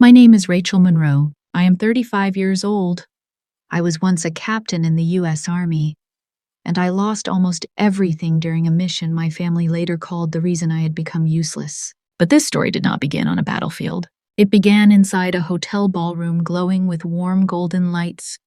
My name is Rachel Monroe. I am 35 years old. I was once a captain in the U.S. Army, and I lost almost everything during a mission my family later called the reason I had become useless. But this story did not begin on a battlefield. It began inside a hotel ballroom glowing with warm golden lights,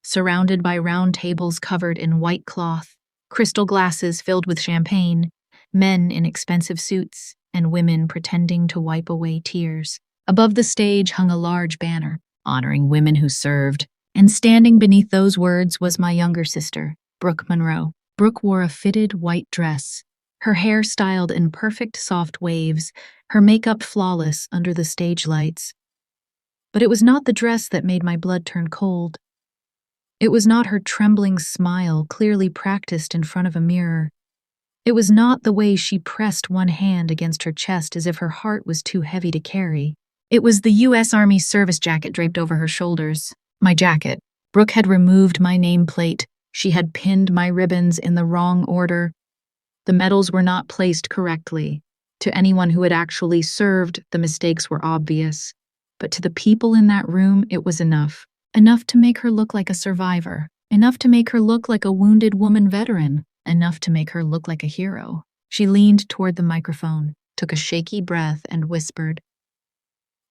surrounded by round tables covered in white cloth, crystal glasses filled with champagne, men in expensive suits, and women pretending to wipe away tears. Above the stage hung a large banner, honoring women who served, and standing beneath those words was my younger sister, Brooke Monroe. Brooke wore a fitted white dress, her hair styled in perfect soft waves, her makeup flawless under the stage lights. But it was not the dress that made my blood turn cold. It was not her trembling smile, clearly practiced in front of a mirror. It was not the way she pressed one hand against her chest as if her heart was too heavy to carry. It was the U.S. Army service jacket draped over her shoulders. My jacket. Brooke had removed my nameplate. She had pinned my ribbons in the wrong order. The medals were not placed correctly. To anyone who had actually served, the mistakes were obvious. But to the people in that room, it was enough. Enough to make her look like a survivor. Enough to make her look like a wounded woman veteran. Enough to make her look like a hero. She leaned toward the microphone, took a shaky breath, and whispered,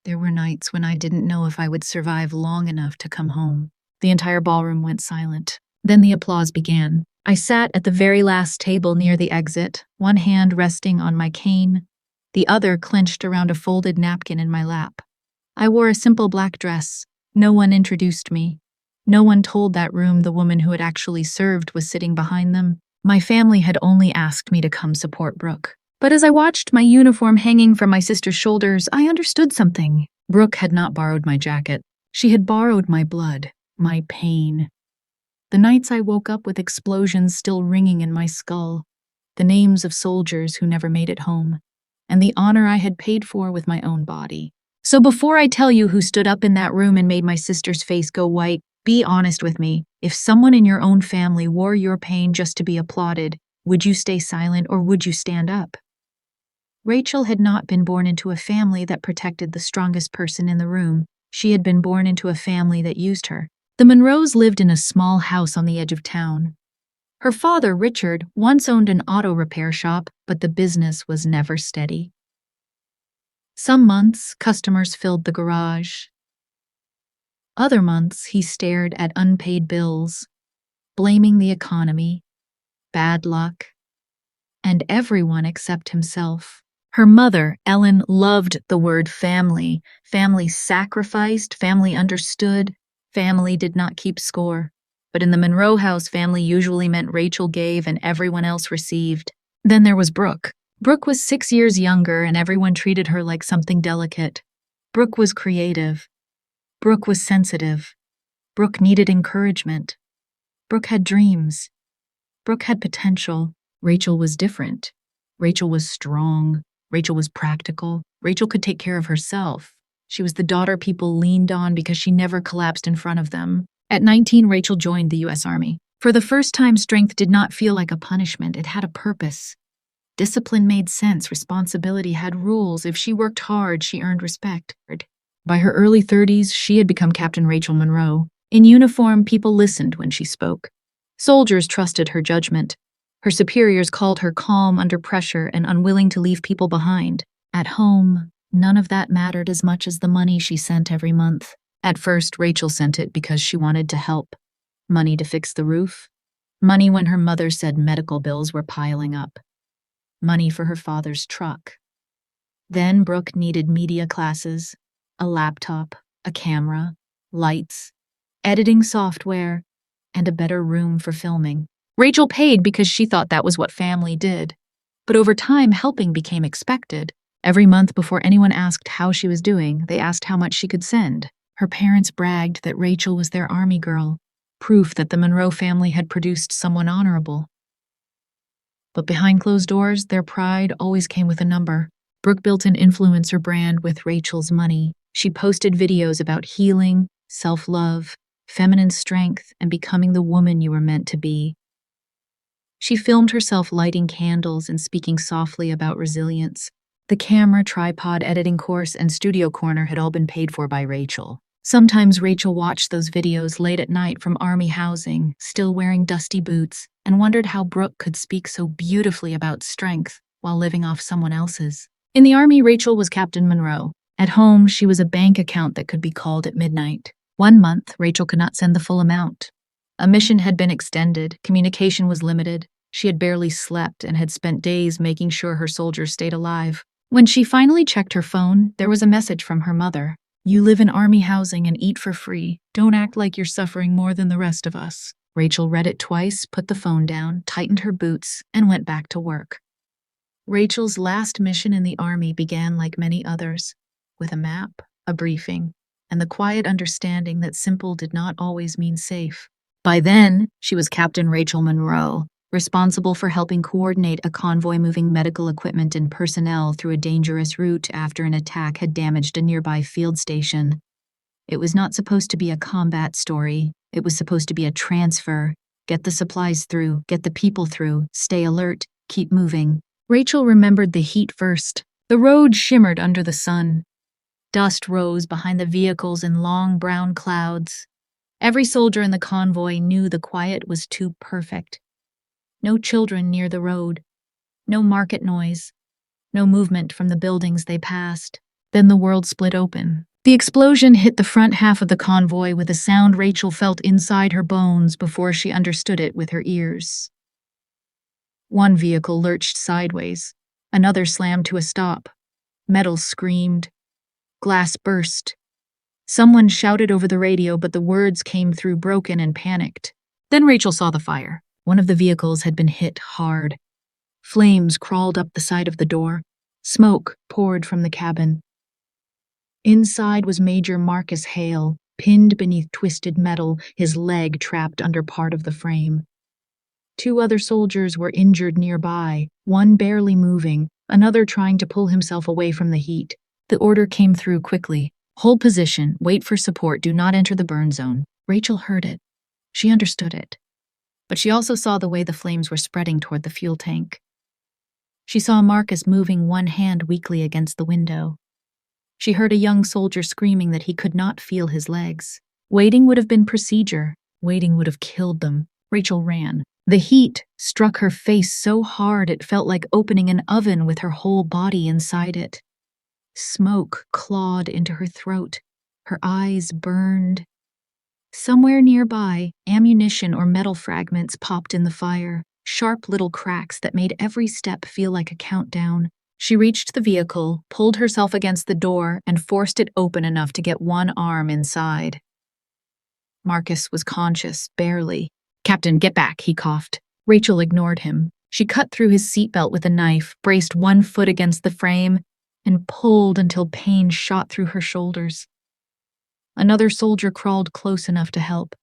"There were nights when I didn't know if I would survive long enough to come home." The entire ballroom went silent. Then the applause began. I sat at the very last table near the exit, one hand resting on my cane, the other clenched around a folded napkin in my lap. I wore a simple black dress. No one introduced me. No one told that room the woman who had actually served was sitting behind them. My family had only asked me to come support Brooke. But as I watched my uniform hanging from my sister's shoulders, I understood something. Brooke had not borrowed my jacket. She had borrowed my blood, my pain. The nights I woke up with explosions still ringing in my skull, the names of soldiers who never made it home, and the honor I had paid for with my own body. So before I tell you who stood up in that room and made my sister's face go white, be honest with me. If someone in your own family wore your pain just to be applauded, would you stay silent or would you stand up? Rachel had not been born into a family that protected the strongest person in the room. She had been born into a family that used her. The Monroes lived in a small house on the edge of town. Her father, Richard, once owned an auto repair shop, but the business was never steady. Some months, customers filled the garage. Other months, he stared at unpaid bills, blaming the economy, bad luck, and everyone except himself. Her mother, Ellen, loved the word family. Family sacrificed, family understood, family did not keep score. But in the Monroe house, family usually meant Rachel gave and everyone else received. Then there was Brooke. Brooke was 6 years younger and everyone treated her like something delicate. Brooke was creative. Brooke was sensitive. Brooke needed encouragement. Brooke had dreams. Brooke had potential. Rachel was different. Rachel was strong. Rachel was practical. Rachel could take care of herself. She was the daughter people leaned on because she never collapsed in front of them. At 19, Rachel joined the U.S. Army. For the first time, strength did not feel like a punishment. It had a purpose. Discipline made sense. Responsibility had rules. If she worked hard, she earned respect. By her early 30s, she had become Captain Rachel Monroe. In uniform, people listened when she spoke. Soldiers trusted her judgment. Her superiors called her calm under pressure and unwilling to leave people behind. At home, none of that mattered as much as the money she sent every month. At first, Rachel sent it because she wanted to help. Money to fix the roof. Money when her mother said medical bills were piling up. Money for her father's truck. Then Brooke needed media classes, a laptop, a camera, lights, editing software, and a better room for filming. Rachel paid because she thought that was what family did. But over time, helping became expected. Every month before anyone asked how she was doing, they asked how much she could send. Her parents bragged that Rachel was their army girl, proof that the Monroe family had produced someone honorable. But behind closed doors, their pride always came with a number. Brooke built an influencer brand with Rachel's money. She posted videos about healing, self-love, feminine strength, and becoming the woman you were meant to be. She filmed herself lighting candles and speaking softly about resilience. The camera, tripod, editing course, and studio corner had all been paid for by Rachel. Sometimes Rachel watched those videos late at night from Army housing, still wearing dusty boots, and wondered how Brooke could speak so beautifully about strength while living off someone else's. In the Army, Rachel was Captain Monroe. At home, she was a bank account that could be called at midnight. One month, Rachel could not send the full amount. A mission had been extended, communication was limited. She had barely slept and had spent days making sure her soldiers stayed alive. When she finally checked her phone, there was a message from her mother. "You live in Army housing and eat for free. Don't act like you're suffering more than the rest of us." Rachel read it twice, put the phone down, tightened her boots, and went back to work. Rachel's last mission in the Army began like many others, with a map, a briefing, and the quiet understanding that simple did not always mean safe. By then, she was Captain Rachel Monroe, responsible for helping coordinate a convoy moving medical equipment and personnel through a dangerous route after an attack had damaged a nearby field station. It was not supposed to be a combat story. It was supposed to be a transfer. Get the supplies through, get the people through, stay alert, keep moving. Rachel remembered the heat first. The road shimmered under the sun. Dust rose behind the vehicles in long brown clouds. Every soldier in the convoy knew the quiet was too perfect. No children near the road. No market noise. No movement from the buildings they passed. Then the world split open. The explosion hit the front half of the convoy with a sound Rachel felt inside her bones before she understood it with her ears. One vehicle lurched sideways. Another slammed to a stop. Metal screamed. Glass burst. Someone shouted over the radio, but the words came through broken and panicked. Then Rachel saw the fire. One of the vehicles had been hit hard. Flames crawled up the side of the door. Smoke poured from the cabin. Inside was Major Marcus Hale, pinned beneath twisted metal, his leg trapped under part of the frame. Two other soldiers were injured nearby, one barely moving, another trying to pull himself away from the heat. The order came through quickly. Hold position, wait for support, do not enter the burn zone. Rachel heard it. She understood it. But she also saw the way the flames were spreading toward the fuel tank. She saw Marcus moving one hand weakly against the window. She heard a young soldier screaming that he could not feel his legs. Waiting would have been procedure. Waiting would have killed them. Rachel ran. The heat struck her face so hard it felt like opening an oven with her whole body inside it. Smoke clawed into her throat. Her eyes burned. Somewhere nearby, ammunition or metal fragments popped in the fire, sharp little cracks that made every step feel like a countdown. She reached the vehicle, pulled herself against the door, and forced it open enough to get one arm inside. Marcus was conscious, barely. "Captain, get back," he coughed. Rachel ignored him. She cut through his seatbelt with a knife, braced one foot against the frame, and pulled until pain shot through her shoulders. Another soldier crawled close enough to help.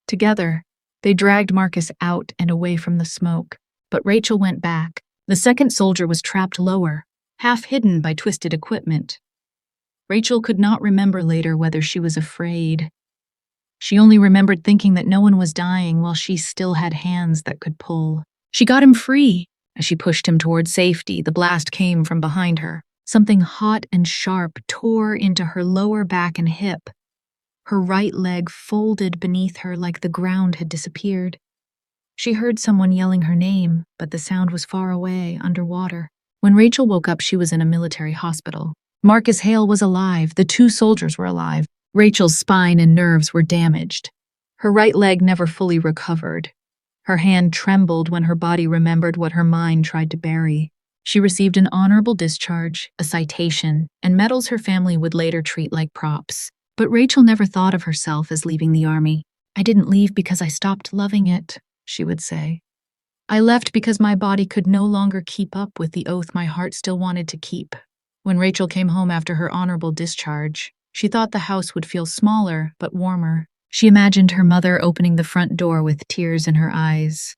Together, they dragged Marcus out and away from the smoke, but Rachel went back. The second soldier was trapped lower, half hidden by twisted equipment. Rachel could not remember later whether she was afraid. She only remembered thinking that no one was dying while she still had hands that could pull. She got him free. As she pushed him toward safety, the blast came from behind her. Something hot and sharp tore into her lower back and hip. Her right leg folded beneath her like the ground had disappeared. She heard someone yelling her name, but the sound was far away, underwater. When Rachel woke up, she was in a military hospital. Marcus Hale was alive. The two soldiers were alive. Rachel's spine and nerves were damaged. Her right leg never fully recovered. Her hand trembled when her body remembered what her mind tried to bury. She received an honorable discharge, a citation, and medals her family would later treat like props. But Rachel never thought of herself as leaving the Army. "I didn't leave because I stopped loving it," she would say. "I left because my body could no longer keep up with the oath my heart still wanted to keep." When Rachel came home after her honorable discharge, she thought the house would feel smaller but warmer. She imagined her mother opening the front door with tears in her eyes.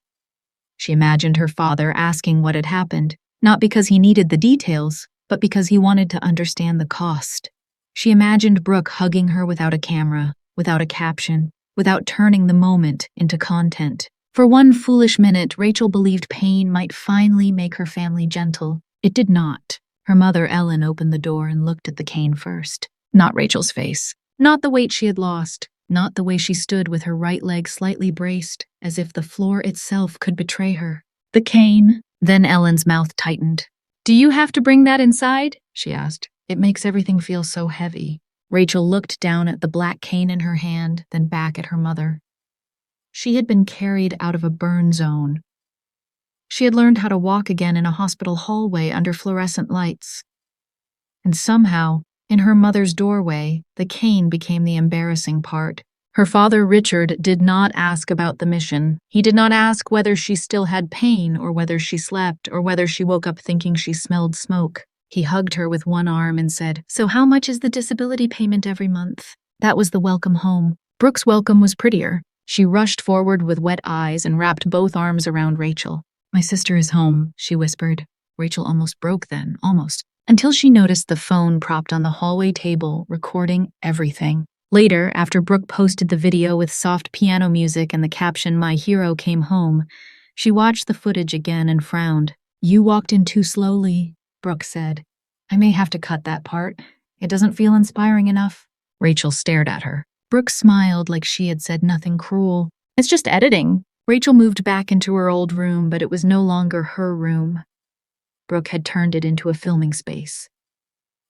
She imagined her father asking what had happened, not because he needed the details, but because he wanted to understand the cost. She imagined Brooke hugging her without a camera, without a caption, without turning the moment into content. For one foolish minute, Rachel believed pain might finally make her family gentle. It did not. Her mother, Ellen, opened the door and looked at the cane first. Not Rachel's face. Not the weight she had lost. Not the way she stood with her right leg slightly braced, as if the floor itself could betray her. The cane. Then Ellen's mouth tightened. "Do you have to bring that inside?" she asked. "It makes everything feel so heavy." Rachel looked down at the black cane in her hand, then back at her mother. She had been carried out of a burn zone. She had learned how to walk again in a hospital hallway under fluorescent lights. And somehow, in her mother's doorway, the cane became the embarrassing part. Her father, Richard, did not ask about the mission. He did not ask whether she still had pain, or whether she slept, or whether she woke up thinking she smelled smoke. He hugged her with one arm and said, "So how much is the disability payment every month?" That was the welcome home. Brooke's welcome was prettier. She rushed forward with wet eyes and wrapped both arms around Rachel. "My sister is home," she whispered. Rachel almost broke then, almost, until she noticed the phone propped on the hallway table, recording everything. Later, after Brooke posted the video with soft piano music and the caption, "My hero came home," she watched the footage again and frowned. "You walked in too slowly," Brooke said. "I may have to cut that part. It doesn't feel inspiring enough." Rachel stared at her. Brooke smiled like she had said nothing cruel. "It's just editing." Rachel moved back into her old room, but it was no longer her room. Brooke had turned it into a filming space.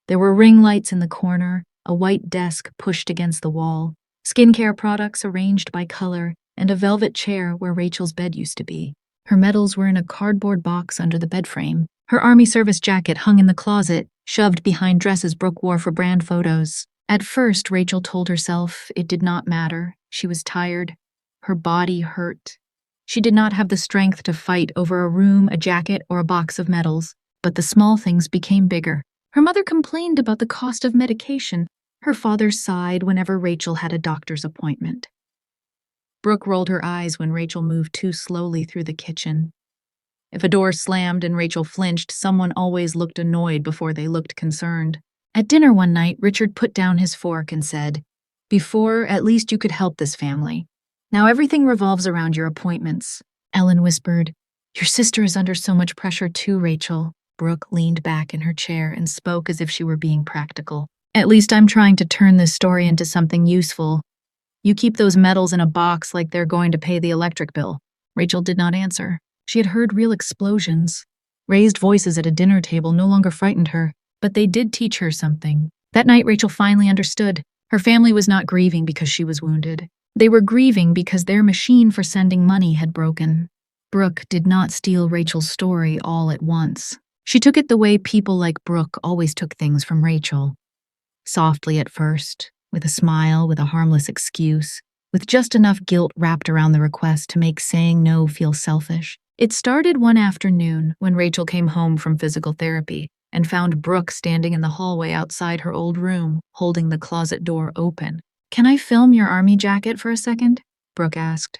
There were ring lights in the corner, a white desk pushed against the wall, skincare products arranged by color, and a velvet chair where Rachel's bed used to be. Her medals were in a cardboard box under the bed frame. Her Army service jacket hung in the closet, shoved behind dresses Brooke wore for brand photos. At first, Rachel told herself it did not matter. She was tired. Her body hurt. She did not have the strength to fight over a room, a jacket, or a box of medals. But the small things became bigger. Her mother complained about the cost of medication. Her father sighed whenever Rachel had a doctor's appointment. Brooke rolled her eyes when Rachel moved too slowly through the kitchen. If a door slammed and Rachel flinched, someone always looked annoyed before they looked concerned. At dinner one night, Richard put down his fork and said, "Before, at least you could help this family. Now everything revolves around your appointments." Ellen whispered, "Your sister is under so much pressure too, Rachel." Brooke leaned back in her chair and spoke as if she were being practical. "At least I'm trying to turn this story into something useful. You keep those medals in a box like they're going to pay the electric bill." Rachel did not answer. She had heard real explosions. Raised voices at a dinner table no longer frightened her, but they did teach her something. That night, Rachel finally understood. Her family was not grieving because she was wounded. They were grieving because their machine for sending money had broken. Brooke did not steal Rachel's story all at once. She took it the way people like Brooke always took things from Rachel. Softly at first, with a smile, with a harmless excuse, with just enough guilt wrapped around the request to make saying no feel selfish. It started one afternoon when Rachel came home from physical therapy and found Brooke standing in the hallway outside her old room, holding the closet door open. "Can I film your army jacket for a second?" Brooke asked.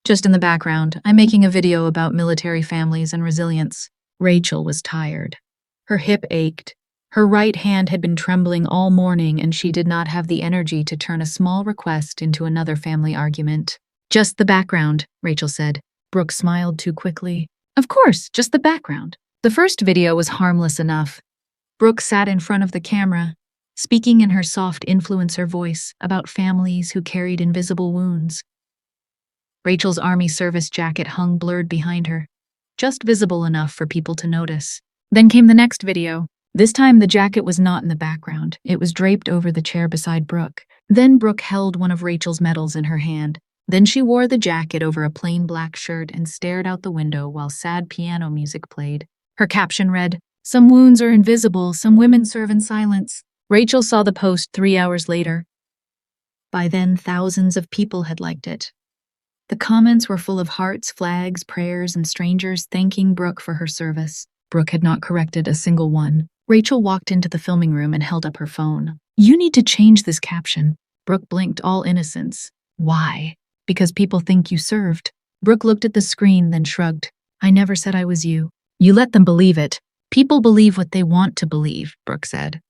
"Just in the background. I'm making a video about military families and resilience." Rachel was tired. Her hip ached. Her right hand had been trembling all morning, and she did not have the energy to turn a small request into another family argument. "Just the background," Rachel said. Brooke smiled too quickly. "Of course, just the background." The first video was harmless enough. Brooke sat in front of the camera, speaking in her soft influencer voice about families who carried invisible wounds. Rachel's Army service jacket hung blurred behind her, just visible enough for people to notice. Then came the next video. This time the jacket was not in the background. It was draped over the chair beside Brooke. Then Brooke held one of Rachel's medals in her hand. Then she wore the jacket over a plain black shirt and stared out the window while sad piano music played. Her caption read, "Some wounds are invisible, some women serve in silence." Rachel saw the post 3 hours later. By then, thousands of people had liked it. The comments were full of hearts, flags, prayers, and strangers thanking Brooke for her service. Brooke had not corrected a single one. Rachel walked into the filming room and held up her phone. "You need to change this caption." Brooke blinked, all innocence. "Why?" "Because people think you served." Brooke looked at the screen, then shrugged. "I never said I was you." "You let them believe it." "People believe what they want to believe," Brooke said.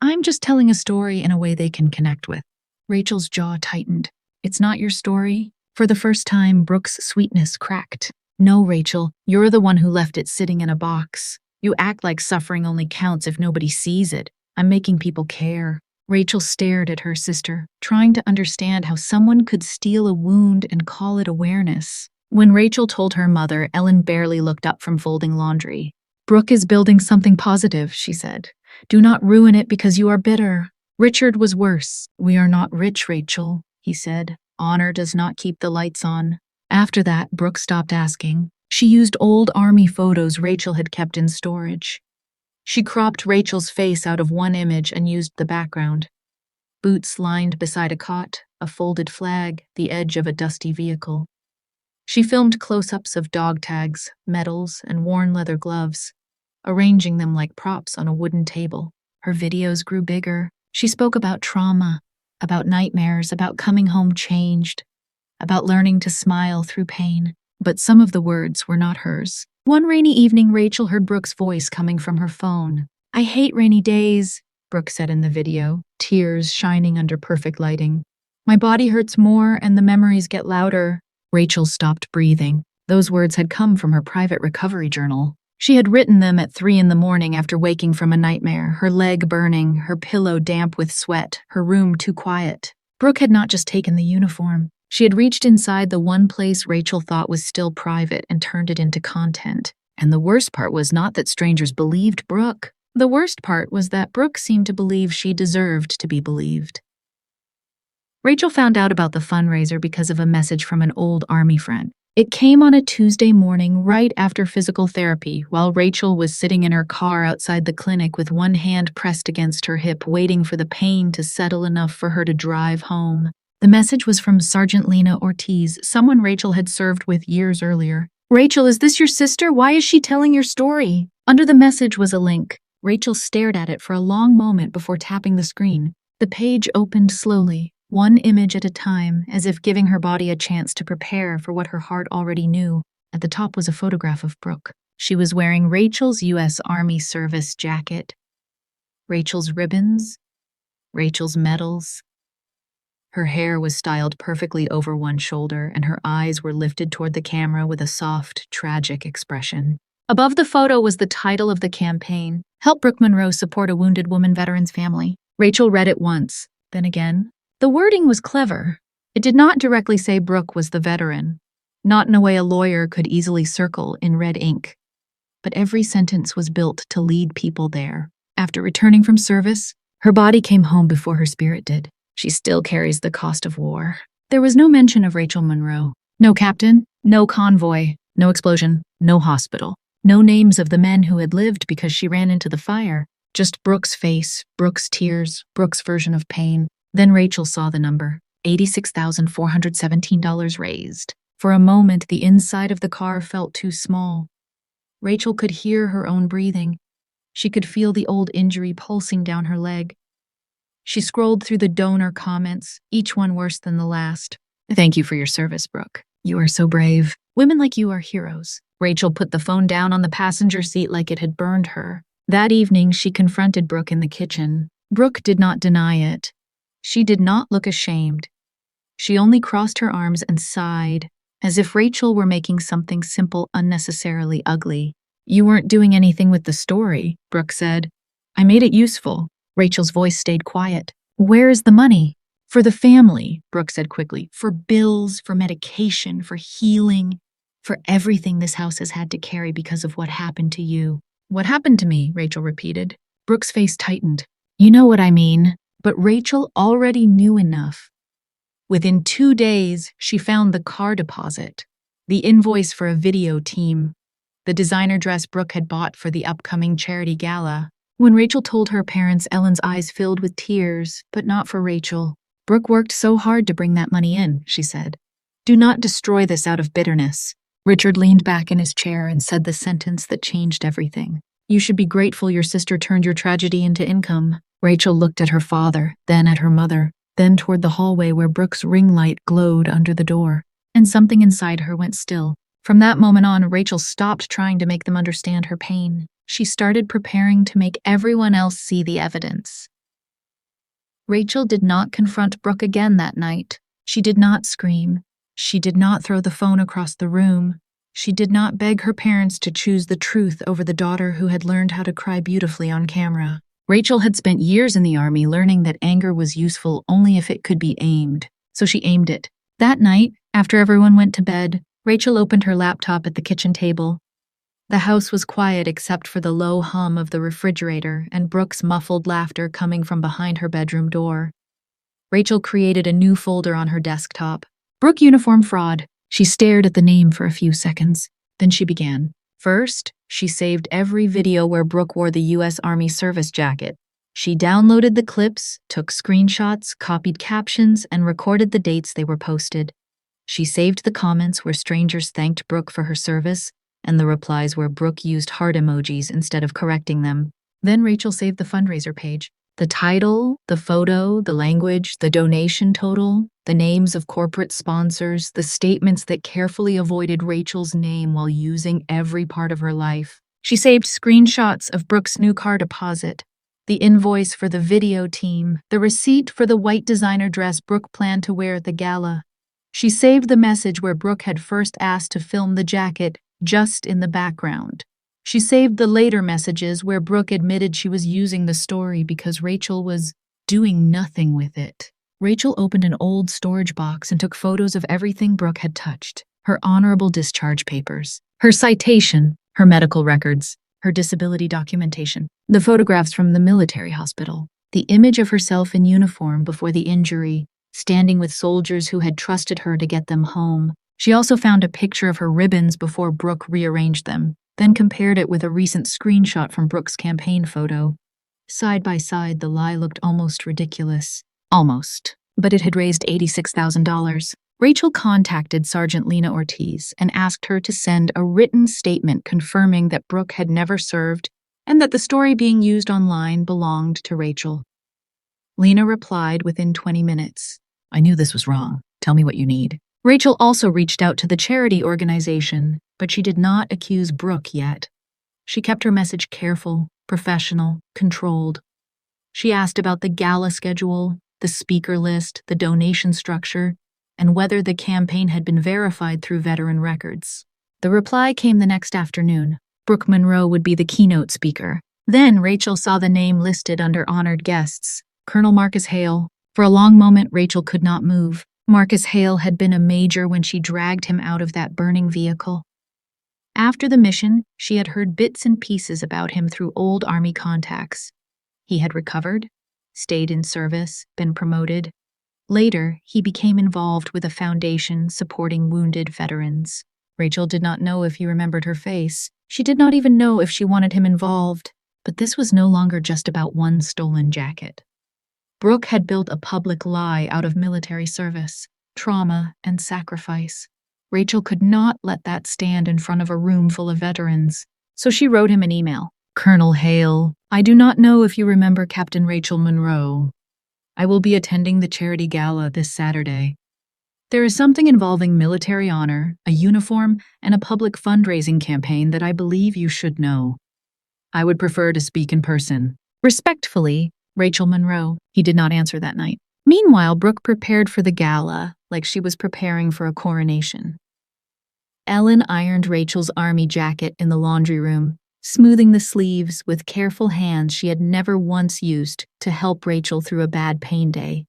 "I'm just telling a story in a way they can connect with." Rachel's jaw tightened. "It's not your story?" For the first time, Brooke's sweetness cracked. "No, Rachel, you're the one who left it sitting in a box. You act like suffering only counts if nobody sees it. I'm making people care." Rachel stared at her sister, trying to understand how someone could steal a wound and call it awareness. When Rachel told her mother, Ellen barely looked up from folding laundry. "Brooke is building something positive," she said. "Do not ruin it because you are bitter." Richard was worse. "We are not rich, Rachel," he said. "Honor does not keep the lights on." After that, Brooke stopped asking. She used old army photos Rachel had kept in storage. She cropped Rachel's face out of one image and used the background. Boots lined beside a cot, a folded flag, the edge of a dusty vehicle. She filmed close-ups of dog tags, medals, and worn leather gloves, arranging them like props on a wooden table. Her videos grew bigger. She spoke about trauma, about nightmares, about coming home changed, about learning to smile through pain. But some of the words were not hers. One rainy evening, Rachel heard Brooke's voice coming from her phone. "I hate rainy days," Brooke said in the video, tears shining under perfect lighting. "My body hurts more and the memories get louder." Rachel stopped breathing. Those words had come from her private recovery journal. She had written them at 3 a.m. after waking from a nightmare, her leg burning, her pillow damp with sweat, her room too quiet. Brooke had not just taken the uniform. She had reached inside the one place Rachel thought was still private and turned it into content. And the worst part was not that strangers believed Brooke. The worst part was that Brooke seemed to believe she deserved to be believed. Rachel found out about the fundraiser because of a message from an old army friend. It came on a Tuesday morning right after physical therapy, while Rachel was sitting in her car outside the clinic with one hand pressed against her hip, waiting for the pain to settle enough for her to drive home. The message was from Sergeant Lena Ortiz, someone Rachel had served with years earlier. "Rachel, is this your sister? Why is she telling your story?" Under the message was a link. Rachel stared at it for a long moment before tapping the screen. The page opened slowly, one image at a time, as if giving her body a chance to prepare for what her heart already knew. At the top was a photograph of Brooke. She was wearing Rachel's U.S. Army service jacket, Rachel's ribbons, Rachel's medals. Her hair was styled perfectly over one shoulder, and her eyes were lifted toward the camera with a soft, tragic expression. Above the photo was the title of the campaign, "Help Brooke Monroe Support a Wounded Woman Veteran's Family." Rachel read it once, then again. The wording was clever. It did not directly say Brooke was the veteran, not in a way a lawyer could easily circle in red ink. But every sentence was built to lead people there. After returning from service, her body came home before her spirit did. She still carries the cost of war. There was no mention of Rachel Monroe. No captain, no convoy, no explosion, no hospital. No names of the men who had lived because she ran into the fire. Just Brooke's face, Brooke's tears, Brooke's version of pain. Then Rachel saw the number, $86,417 raised. For a moment, the inside of the car felt too small. Rachel could hear her own breathing. She could feel the old injury pulsing down her leg. She scrolled through the donor comments, each one worse than the last. "Thank you for your service, Brooke. You are so brave. Women like you are heroes." Rachel put the phone down on the passenger seat like it had burned her. That evening, she confronted Brooke in the kitchen. Brooke did not deny it. She did not look ashamed. She only crossed her arms and sighed, as if Rachel were making something simple unnecessarily ugly. "You weren't doing anything with the story," Brooke said. "I made it useful." Rachel's voice stayed quiet. "Where is the money?" "For the family," Brooke said quickly. "For bills, for medication, for healing, for everything this house has had to carry because of what happened to you." "What happened to me?" Rachel repeated. Brooke's face tightened. "You know what I mean." But Rachel already knew enough. Within 2 days, she found the car deposit, the invoice for a video team, the designer dress Brooke had bought for the upcoming charity gala. When Rachel told her parents, Ellen's eyes filled with tears, but not for Rachel. "Brooke worked so hard to bring that money in," she said. "Do not destroy this out of bitterness." Richard leaned back in his chair and said the sentence that changed everything. "You should be grateful your sister turned your tragedy into income." Rachel looked at her father, then at her mother, then toward the hallway where Brooke's ring light glowed under the door, and something inside her went still. From that moment on, Rachel stopped trying to make them understand her pain. She started preparing to make everyone else see the evidence. Rachel did not confront Brooke again that night. She did not scream. She did not throw the phone across the room. She did not beg her parents to choose the truth over the daughter who had learned how to cry beautifully on camera. Rachel had spent years in the army learning that anger was useful only if it could be aimed, so she aimed it. That night, after everyone went to bed, Rachel opened her laptop at the kitchen table. The house was quiet except for the low hum of the refrigerator and Brooke's muffled laughter coming from behind her bedroom door. Rachel created a new folder on her desktop. Brooke Uniform Fraud. She stared at the name for a few seconds. Then she began. First, she saved every video where Brooke wore the U.S. Army service jacket. She downloaded the clips, took screenshots, copied captions, and recorded the dates they were posted. She saved the comments where strangers thanked Brooke for her service, and the replies where Brooke used heart emojis instead of correcting them. Then Rachel saved the fundraiser page. The title, the photo, the language, the donation total, the names of corporate sponsors, the statements that carefully avoided Rachel's name while using every part of her life. She saved screenshots of Brooke's new car deposit, the invoice for the video team, the receipt for the white designer dress Brooke planned to wear at the gala. She saved the message where Brooke had first asked to film the jacket just in the background. She saved the later messages where Brooke admitted she was using the story because Rachel was doing nothing with it. Rachel opened an old storage box and took photos of everything Brooke had touched. Her honorable discharge papers, her citation, her medical records, her disability documentation, the photographs from the military hospital, the image of herself in uniform before the injury, standing with soldiers who had trusted her to get them home. She also found a picture of her ribbons before Brooke rearranged them, then compared it with a recent screenshot from Brooke's campaign photo. Side by side, the lie looked almost ridiculous. Almost. But it had raised $86,000. Rachel contacted Sergeant Lena Ortiz and asked her to send a written statement confirming that Brooke had never served and that the story being used online belonged to Rachel. Lena replied within 20 minutes. I knew this was wrong. Tell me what you need. Rachel also reached out to the charity organization, but she did not accuse Brooke yet. She kept her message careful, professional, controlled. She asked about the gala schedule, the speaker list, the donation structure, and whether the campaign had been verified through veteran records. The reply came the next afternoon. Brooke Monroe would be the keynote speaker. Then Rachel saw the name listed under honored guests, Colonel Marcus Hale. For a long moment, Rachel could not move. Marcus Hale had been a major when she dragged him out of that burning vehicle. After the mission, she had heard bits and pieces about him through old Army contacts. He had recovered, stayed in service, been promoted. Later, he became involved with a foundation supporting wounded veterans. Rachel did not know if he remembered her face. She did not even know if she wanted him involved. But this was no longer just about one stolen jacket. Brooke had built a public lie out of military service, trauma, and sacrifice. Rachel could not let that stand in front of a room full of veterans, so she wrote him an email. Colonel Hale, I do not know if you remember Captain Rachel Monroe. I will be attending the charity gala this Saturday. There is something involving military honor, a uniform, and a public fundraising campaign that I believe you should know. I would prefer to speak in person. Respectfully, Rachel Monroe. He did not answer that night. Meanwhile, Brooke prepared for the gala like she was preparing for a coronation. Ellen ironed Rachel's army jacket in the laundry room, smoothing the sleeves with careful hands she had never once used to help Rachel through a bad pain day.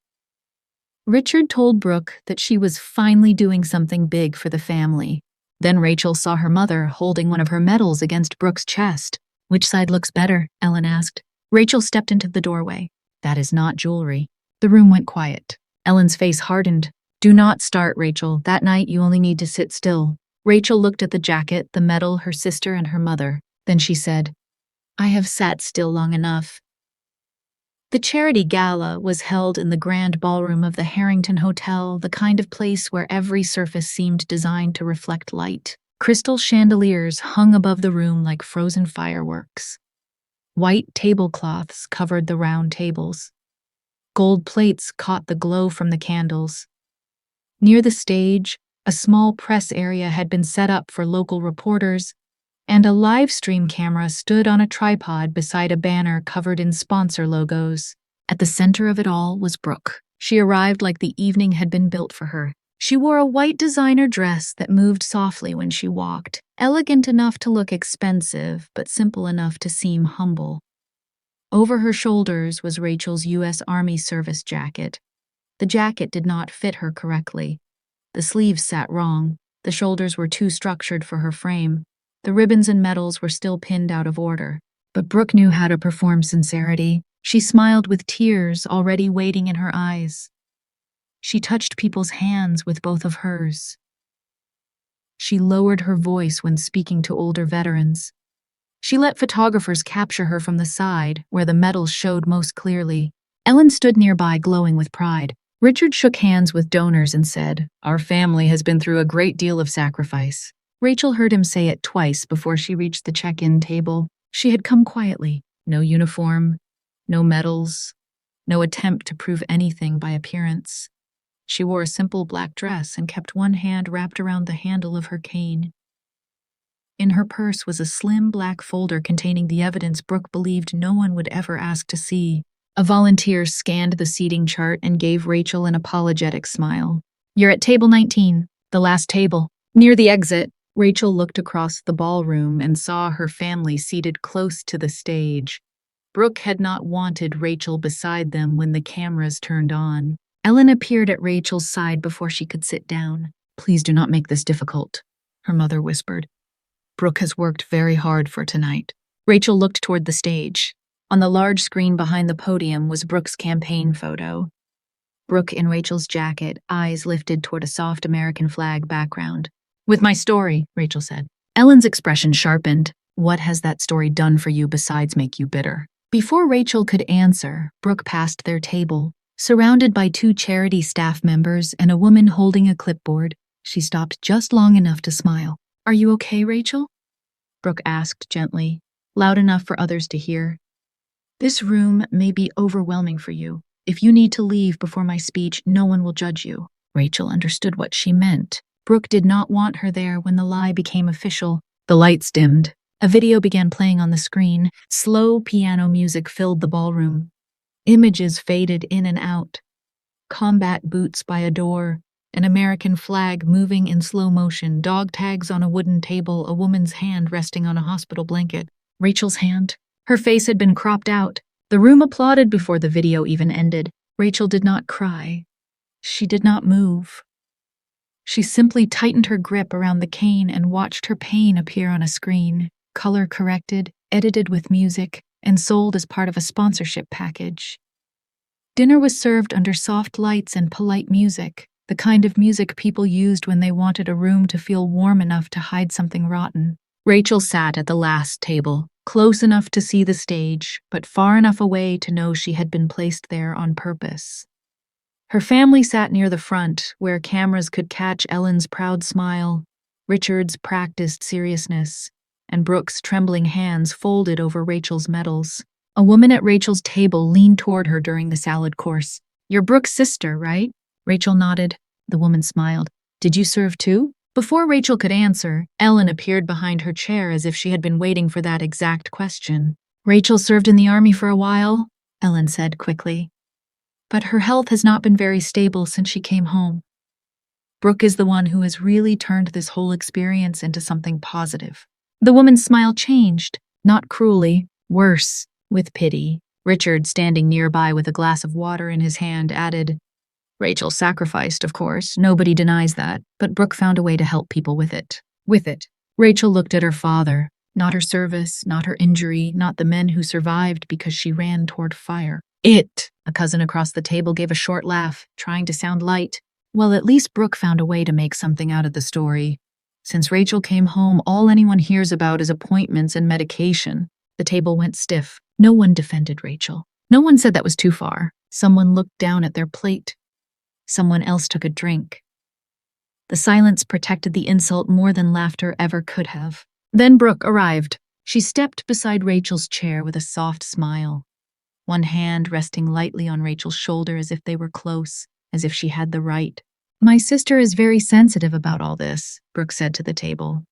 Richard told Brooke that she was finally doing something big for the family. Then Rachel saw her mother holding one of her medals against Brooke's chest. Which side looks better? Ellen asked. Rachel stepped into the doorway. That is not jewelry. The room went quiet. Ellen's face hardened. Do not start, Rachel. That night you only need to sit still. Rachel looked at the jacket, the medal, her sister, and her mother. Then she said, I have sat still long enough. The charity gala was held in the grand ballroom of the Harrington Hotel, the kind of place where every surface seemed designed to reflect light. Crystal chandeliers hung above the room like frozen fireworks. White tablecloths covered the round tables. Gold plates caught the glow from the candles. Near the stage, a small press area had been set up for local reporters, and a live stream camera stood on a tripod beside a banner covered in sponsor logos. At the center of it all was Brooke. She arrived like the evening had been built for her. She wore a white designer dress that moved softly when she walked, elegant enough to look expensive, but simple enough to seem humble. Over her shoulders was Rachel's U.S. Army service jacket. The jacket did not fit her correctly. The sleeves sat wrong. The shoulders were too structured for her frame. The ribbons and medals were still pinned out of order. But Brooke knew how to perform sincerity. She smiled with tears already waiting in her eyes. She touched people's hands with both of hers. She lowered her voice when speaking to older veterans. She let photographers capture her from the side, where the medals showed most clearly. Ellen stood nearby, glowing with pride. Richard shook hands with donors and said, "Our family has been through a great deal of sacrifice." Rachel heard him say it twice before she reached the check-in table. She had come quietly. No uniform, no medals, no attempt to prove anything by appearance. She wore a simple black dress and kept one hand wrapped around the handle of her cane. In her purse was a slim black folder containing the evidence Brooke believed no one would ever ask to see. A volunteer scanned the seating chart and gave Rachel an apologetic smile. "You're at table 19, the last table." Near the exit, Rachel looked across the ballroom and saw her family seated close to the stage. Brooke had not wanted Rachel beside them when the cameras turned on. Ellen appeared at Rachel's side before she could sit down. "Please do not make this difficult," her mother whispered. "Brooke has worked very hard for tonight." Rachel looked toward the stage. On the large screen behind the podium was Brooke's campaign photo. Brooke in Rachel's jacket, eyes lifted toward a soft American flag background. "With my story," Rachel said. Ellen's expression sharpened. "What has that story done for you besides make you bitter?" Before Rachel could answer, Brooke passed their table. Surrounded by 2 charity staff members and a woman holding a clipboard, she stopped just long enough to smile. "Are you okay, Rachel?" Brooke asked gently, loud enough for others to hear. "This room may be overwhelming for you. If you need to leave before my speech, no one will judge you." Rachel understood what she meant. Brooke did not want her there when the lie became official. The lights dimmed. A video began playing on the screen. Slow piano music filled the ballroom. Images faded in and out. Combat boots by a door, an American flag moving in slow motion, dog tags on a wooden table, a woman's hand resting on a hospital blanket. Rachel's hand. Her face had been cropped out. The room applauded before the video even ended. Rachel did not cry. She did not move. She simply tightened her grip around the cane and watched her pain appear on a screen, color corrected, edited with music, and sold as part of a sponsorship package. Dinner was served under soft lights and polite music, the kind of music people used when they wanted a room to feel warm enough to hide something rotten. Rachel sat at the last table, close enough to see the stage, but far enough away to know she had been placed there on purpose. Her family sat near the front, where cameras could catch Ellen's proud smile, Richard's practiced seriousness, and Brooke's trembling hands folded over Rachel's medals. A woman at Rachel's table leaned toward her during the salad course. "You're Brooke's sister, right?" Rachel nodded. The woman smiled. "Did you serve too?" Before Rachel could answer, Ellen appeared behind her chair as if she had been waiting for that exact question. "Rachel served in the army for a while," Ellen said quickly. "But her health has not been very stable since she came home. Brooke is the one who has really turned this whole experience into something positive." The woman's smile changed, not cruelly, worse, with pity. Richard, standing nearby with a glass of water in his hand, added, "Rachel sacrificed, of course, nobody denies that, but Brooke found a way to help people with it." Rachel looked at her father, not her service, not her injury, not the men who survived because she ran toward fire. A cousin across the table gave a short laugh, trying to sound light. "Well, at least Brooke found a way to make something out of the story. Since Rachel came home, all anyone hears about is appointments and medication." The table went stiff. No one defended Rachel. No one said that was too far. Someone looked down at their plate. Someone else took a drink. The silence protected the insult more than laughter ever could have. Then Brooke arrived. She stepped beside Rachel's chair with a soft smile, one hand resting lightly on Rachel's shoulder as if they were close, as if she had the right. "My sister is very sensitive about all this," Brooke said to the table.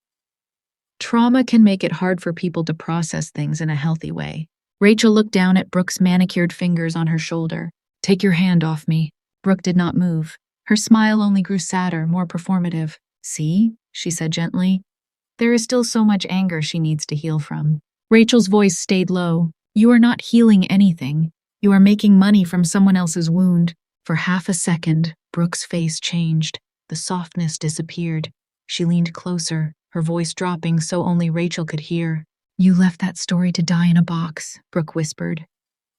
"Trauma can make it hard for people to process things in a healthy way." Rachel looked down at Brooke's manicured fingers on her shoulder. "Take your hand off me." Brooke did not move. Her smile only grew sadder, more performative. "See," she said gently. "There is still so much anger she needs to heal from." Rachel's voice stayed low. "You are not healing anything. You are making money from someone else's wound." For half a second, Brooke's face changed. The softness disappeared. She leaned closer, her voice dropping so only Rachel could hear. "You left that story to die in a box," Brooke whispered.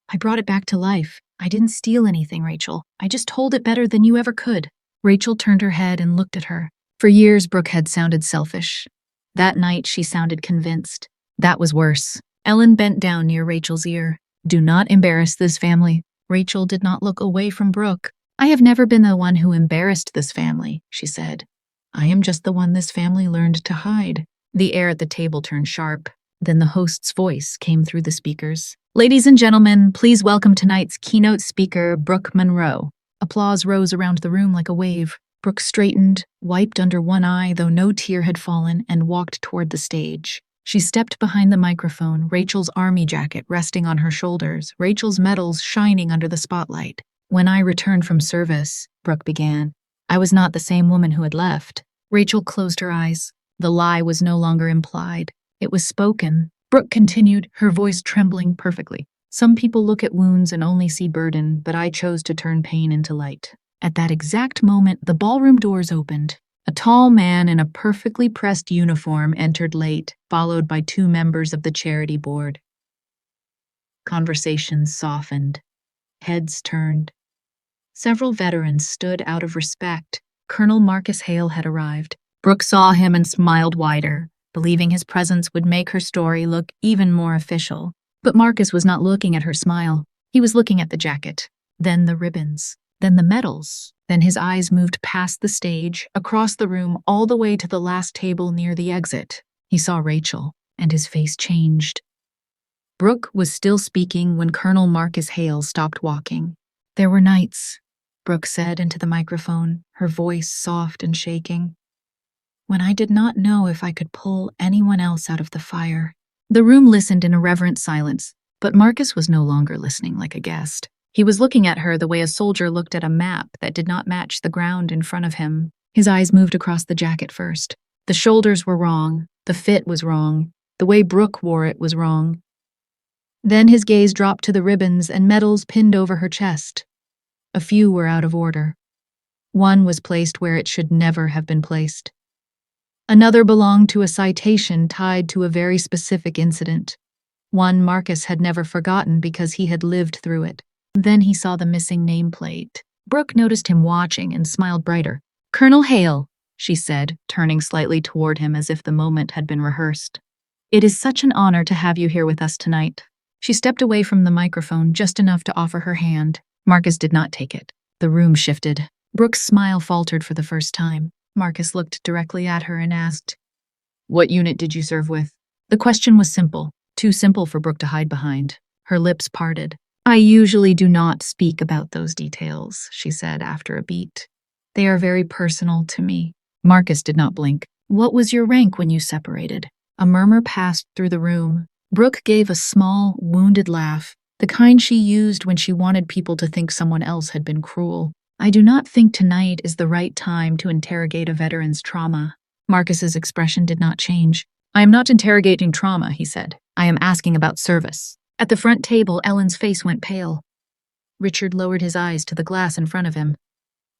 "I brought it back to life. I didn't steal anything, Rachel. I just told it better than you ever could." Rachel turned her head and looked at her. For years, Brooke had sounded selfish. That night, she sounded convinced. That was worse. Ellen bent down near Rachel's ear. "Do not embarrass this family." Rachel did not look away from Brooke. "I have never been the one who embarrassed this family," she said. "I am just the one this family learned to hide." The air at the table turned sharp. Then the host's voice came through the speakers. "Ladies and gentlemen, please welcome tonight's keynote speaker, Brooke Monroe." Applause rose around the room like a wave. Brooke straightened, wiped under one eye though no tear had fallen, and walked toward the stage. She stepped behind the microphone, Rachel's army jacket resting on her shoulders, Rachel's medals shining under the spotlight. "When I returned from service," Brooke began, "I was not the same woman who had left." Rachel closed her eyes. The lie was no longer implied. It was spoken. Brooke continued, her voice trembling perfectly. "Some people look at wounds and only see burden, but I chose to turn pain into light." At that exact moment, the ballroom doors opened. A tall man in a perfectly pressed uniform entered late, followed by two members of the charity board. Conversations softened. Heads turned. Several veterans stood out of respect. Colonel Marcus Hale had arrived. Brooke saw him and smiled wider, believing his presence would make her story look even more official. But Marcus was not looking at her smile. He was looking at the jacket, then the ribbons, then the medals. Then his eyes moved past the stage, across the room, all the way to the last table near the exit. He saw Rachel, and his face changed. Brooke was still speaking when Colonel Marcus Hale stopped walking. "There were nights," Brooke said into the microphone, her voice soft and shaking, "when I did not know if I could pull anyone else out of the fire." The room listened in a reverent silence, but Marcus was no longer listening like a guest. He was looking at her the way a soldier looked at a map that did not match the ground in front of him. His eyes moved across the jacket first. The shoulders were wrong. The fit was wrong. The way Brooke wore it was wrong. Then his gaze dropped to the ribbons and medals pinned over her chest. A few were out of order. One was placed where it should never have been placed. Another belonged to a citation tied to a very specific incident. One Marcus had never forgotten because he had lived through it. Then he saw the missing nameplate. Brooke noticed him watching and smiled brighter. "Colonel Hale," she said, turning slightly toward him as if the moment had been rehearsed. "It is such an honor to have you here with us tonight." She stepped away from the microphone just enough to offer her hand. Marcus did not take it. The room shifted. Brooke's smile faltered for the first time. Marcus looked directly at her and asked, "What unit did you serve with?" The question was simple, too simple for Brooke to hide behind. Her lips parted. "I usually do not speak about those details," she said after a beat. "They are very personal to me." Marcus did not blink. "What was your rank when you separated?" A murmur passed through the room. Brooke gave a small, wounded laugh, the kind she used when she wanted people to think someone else had been cruel. "I do not think tonight is the right time to interrogate a veteran's trauma." Marcus's expression did not change. "I am not interrogating trauma," he said. "I am asking about service." At the front table, Ellen's face went pale. Richard lowered his eyes to the glass in front of him.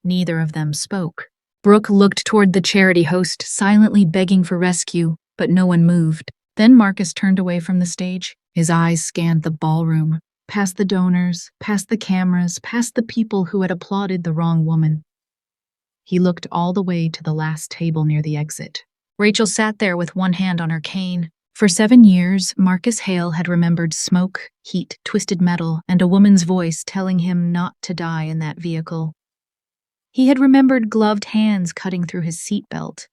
Neither of them spoke. Brooke looked toward the charity host, silently begging for rescue, but no one moved. Then Marcus turned away from the stage. His eyes scanned the ballroom, past the donors, past the cameras, past the people who had applauded the wrong woman. He looked all the way to the last table near the exit. Rachel sat there with one hand on her cane. For 7 years, Marcus Hale had remembered smoke, heat, twisted metal, and a woman's voice telling him not to die in that vehicle. He had remembered gloved hands cutting through his seatbelt.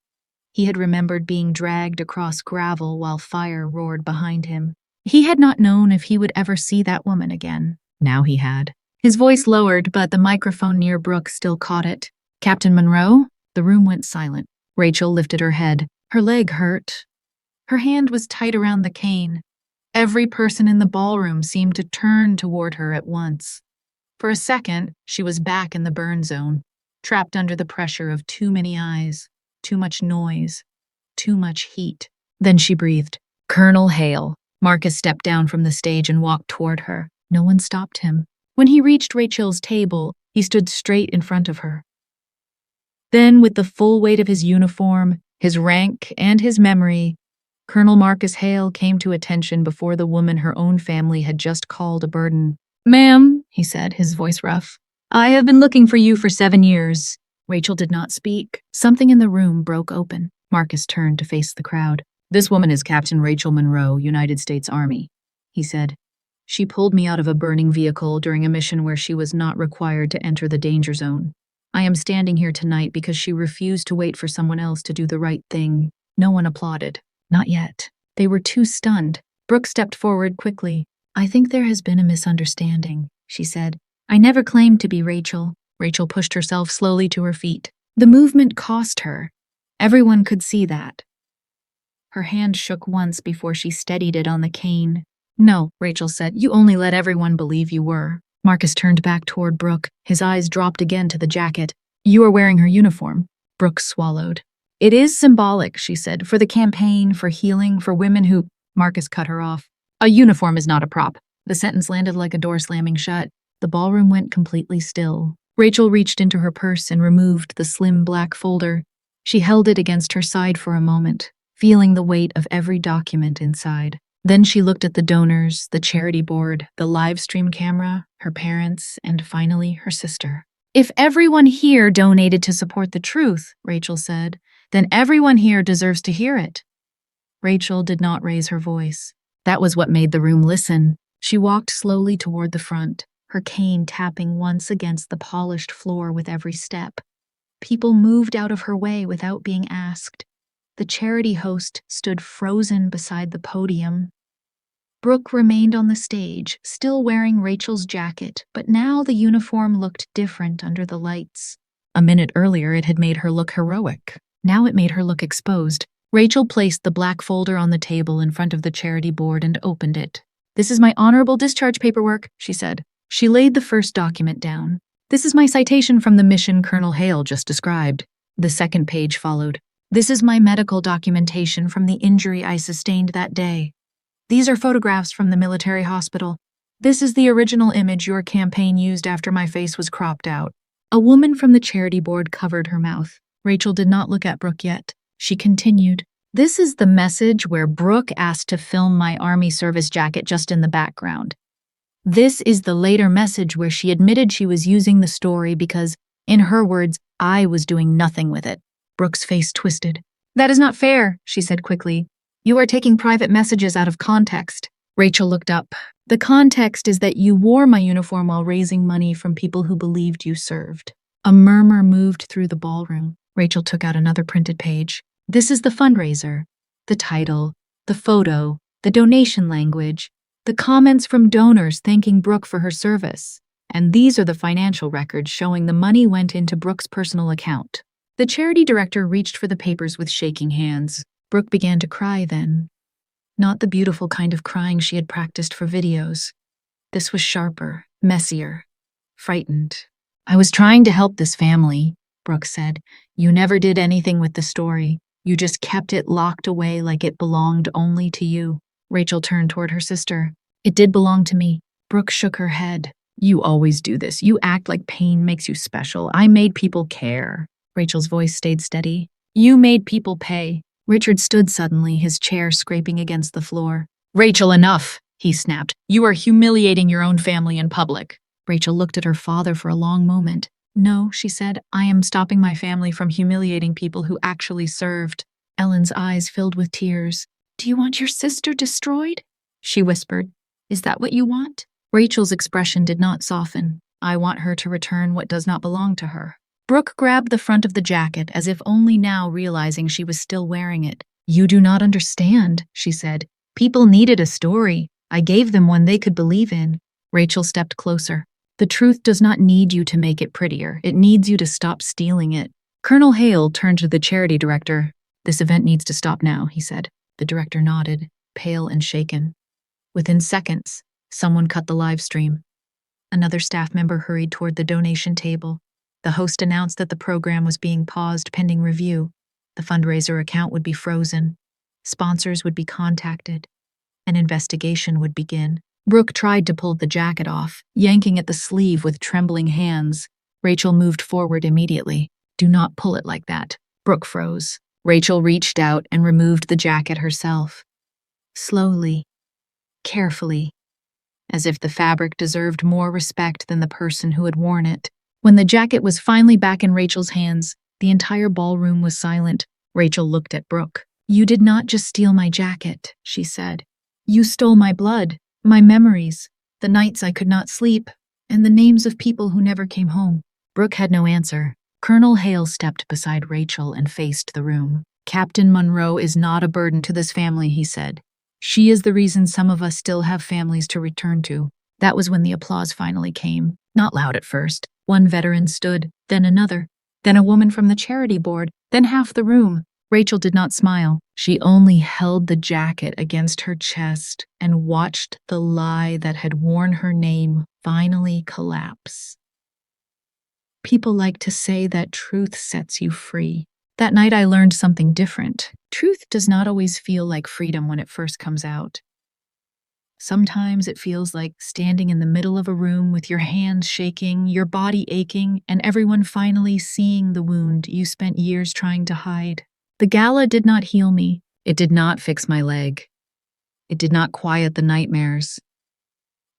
He had remembered being dragged across gravel while fire roared behind him. He had not known if he would ever see that woman again. Now he had. His voice lowered, but the microphone near Brooke still caught it. "Captain Monroe?" The room went silent. Rachel lifted her head. Her leg hurt. Her hand was tight around the cane. Every person in the ballroom seemed to turn toward her at once. For a second, she was back in the burn zone. trapped under the pressure of too many eyes, too much noise, too much heat. Then she breathed. Colonel Hale. Marcus stepped down from the stage and walked toward her. No one stopped him. When he reached Rachel's table, he stood straight in front of her. Then, with the full weight of his uniform, his rank, and his memory, Colonel Marcus Hale came to attention before the woman her own family had just called a burden. "Ma'am," he said, his voice rough, "I have been looking for you for 7 years." Rachel did not speak. Something in the room broke open. Marcus turned to face the crowd. "This woman is Captain Rachel Monroe, United States Army," he said. "She pulled me out of a burning vehicle during a mission where she was not required to enter the danger zone. I am standing here tonight because she refused to wait for someone else to do the right thing." No one applauded. Not yet. They were too stunned. Brooke stepped forward quickly. "I think there has been a misunderstanding," she said. "I never claimed to be Rachel." Rachel pushed herself slowly to her feet. The movement cost her. Everyone could see that. Her hand shook once before she steadied it on the cane. "No," Rachel said. "You only let everyone believe you were." Marcus turned back toward Brooke. His eyes dropped again to the jacket. "You are wearing her uniform." Brooke swallowed. "It is symbolic," she said, "for the campaign, for healing, for women who—" Marcus cut her off. "A uniform is not a prop." The sentence landed like a door slamming shut. The ballroom went completely still. Rachel reached into her purse and removed the slim black folder. She held it against her side for a moment, feeling the weight of every document inside. Then she looked at the donors, the charity board, the live stream camera, her parents, and finally her sister. "If everyone here donated to support the truth," Rachel said, "then everyone here deserves to hear it." Rachel did not raise her voice. That was what made the room listen. She walked slowly toward the front, her cane tapping once against the polished floor with every step. People moved out of her way without being asked. The charity host stood frozen beside the podium. Brooke remained on the stage, still wearing Rachel's jacket, but now the uniform looked different under the lights. A minute earlier, it had made her look heroic. Now it made her look exposed. Rachel placed the black folder on the table in front of the charity board and opened it. "This is my honorable discharge paperwork," she said. She laid the first document down. "This is my citation from the mission Colonel Hale just described." The second page followed. "This is my medical documentation from the injury I sustained that day. These are photographs from the military hospital. This is the original image your campaign used after my face was cropped out." A woman from the charity board covered her mouth. Rachel did not look at Brooke yet. She continued, "This is the message where Brooke asked to film my Army service jacket just in the background. This is the later message where she admitted she was using the story because, in her words, I was doing nothing with it." Brooke's face twisted. "That is not fair," she said quickly. "You are taking private messages out of context." Rachel looked up. "The context is that you wore my uniform while raising money from people who believed you served." A murmur moved through the ballroom. Rachel took out another printed page. "This is the fundraiser. The title, the photo, the donation language, the comments from donors thanking Brooke for her service. And these are the financial records showing the money went into Brooke's personal account." The charity director reached for the papers with shaking hands. Brooke began to cry then. Not the beautiful kind of crying she had practiced for videos. This was sharper, messier, frightened. "I was trying to help this family," Brooke said. "You never did anything with the story. You just kept it locked away like it belonged only to you." Rachel turned toward her sister. "It did belong to me." Brooke shook her head. "You always do this. You act like pain makes you special. I made people care." Rachel's voice stayed steady. "You made people pay." Richard stood suddenly, his chair scraping against the floor. "Rachel, enough," he snapped. "You are humiliating your own family in public." Rachel looked at her father for a long moment. "No," she said, "I am stopping my family from humiliating people who actually served." Ellen's eyes filled with tears. "Do you want your sister destroyed?" she whispered. "Is that what you want?" Rachel's expression did not soften. "I want her to return what does not belong to her." Brooke grabbed the front of the jacket as if only now realizing she was still wearing it. "You do not understand," she said. "People needed a story. I gave them one they could believe in." Rachel stepped closer. "The truth does not need you to make it prettier. It needs you to stop stealing it." Colonel Hale turned to the charity director. "This event needs to stop now," he said. The director nodded, pale and shaken. Within seconds, someone cut the live stream. Another staff member hurried toward the donation table. The host announced that the program was being paused pending review. The fundraiser account would be frozen. Sponsors would be contacted. An investigation would begin. Brooke tried to pull the jacket off, yanking at the sleeve with trembling hands. Rachel moved forward immediately. "Do not pull it like that." Brooke froze. Rachel reached out and removed the jacket herself. Slowly, carefully, as if the fabric deserved more respect than the person who had worn it. When the jacket was finally back in Rachel's hands, the entire ballroom was silent. Rachel looked at Brooke. "You did not just steal my jacket," she said. "You stole my blood, my memories, the nights I could not sleep, and the names of people who never came home." Brooke had no answer. Colonel Hale stepped beside Rachel and faced the room. "Captain Monroe is not a burden to this family," he said. "She is the reason some of us still have families to return to." That was when the applause finally came. Not loud at first. One veteran stood, then another, then a woman from the charity board, then half the room. Rachel did not smile. She only held the jacket against her chest and watched the lie that had worn her name finally collapse. People like to say that truth sets you free. That night I learned something different. Truth does not always feel like freedom when it first comes out. Sometimes it feels like standing in the middle of a room with your hands shaking, your body aching, and everyone finally seeing the wound you spent years trying to hide. The gala did not heal me. It did not fix my leg. It did not quiet the nightmares.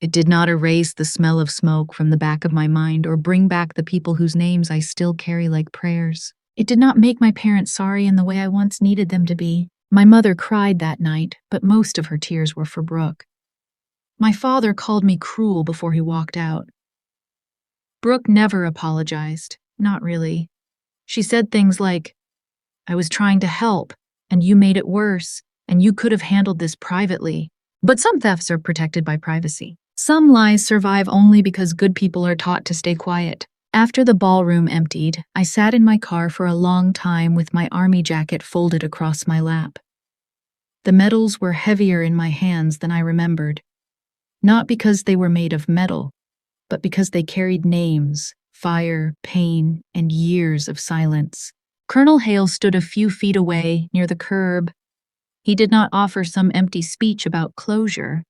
It did not erase the smell of smoke from the back of my mind or bring back the people whose names I still carry like prayers. It did not make my parents sorry in the way I once needed them to be. My mother cried that night, but most of her tears were for Brooke. My father called me cruel before he walked out. Brooke never apologized, not really. She said things like, "I was trying to help, and you made it worse, and you could have handled this privately." But some thefts are protected by privacy. Some lies survive only because good people are taught to stay quiet. After the ballroom emptied, I sat in my car for a long time with my army jacket folded across my lap. The medals were heavier in my hands than I remembered. Not because they were made of metal, but because they carried names, fire, pain, and years of silence. Colonel Hale stood a few feet away, near the curb. He did not offer some empty speech about closure.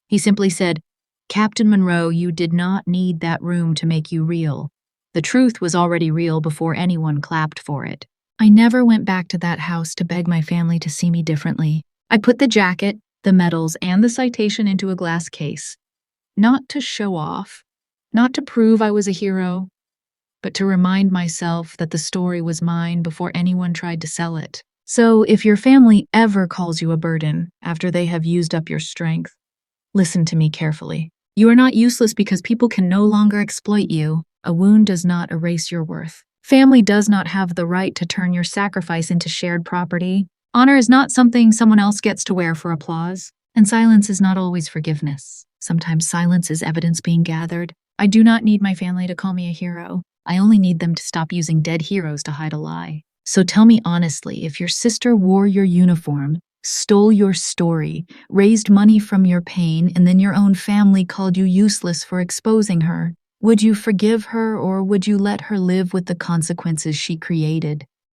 He simply said, "Captain Monroe, you did not need that room to make you real. The truth was already real before anyone clapped for it." I never went back to that house to beg my family to see me differently. I put the jacket, the medals, and the citation into a glass case. Not to show off, not to prove I was a hero, but to remind myself that the story was mine before anyone tried to sell it. So if your family ever calls you a burden after they have used up your strength, listen to me carefully. You are not useless because people can no longer exploit you. A wound does not erase your worth. Family does not have the right to turn your sacrifice into shared property. Honor is not something someone else gets to wear for applause. And silence is not always forgiveness. Sometimes silence is evidence being gathered. I do not need my family to call me a hero. I only need them to stop using dead heroes to hide a lie. So tell me honestly, if your sister wore your uniform, stole your story, raised money from your pain, and then your own family called you useless for exposing her, would you forgive her or would you let her live with the consequences she created?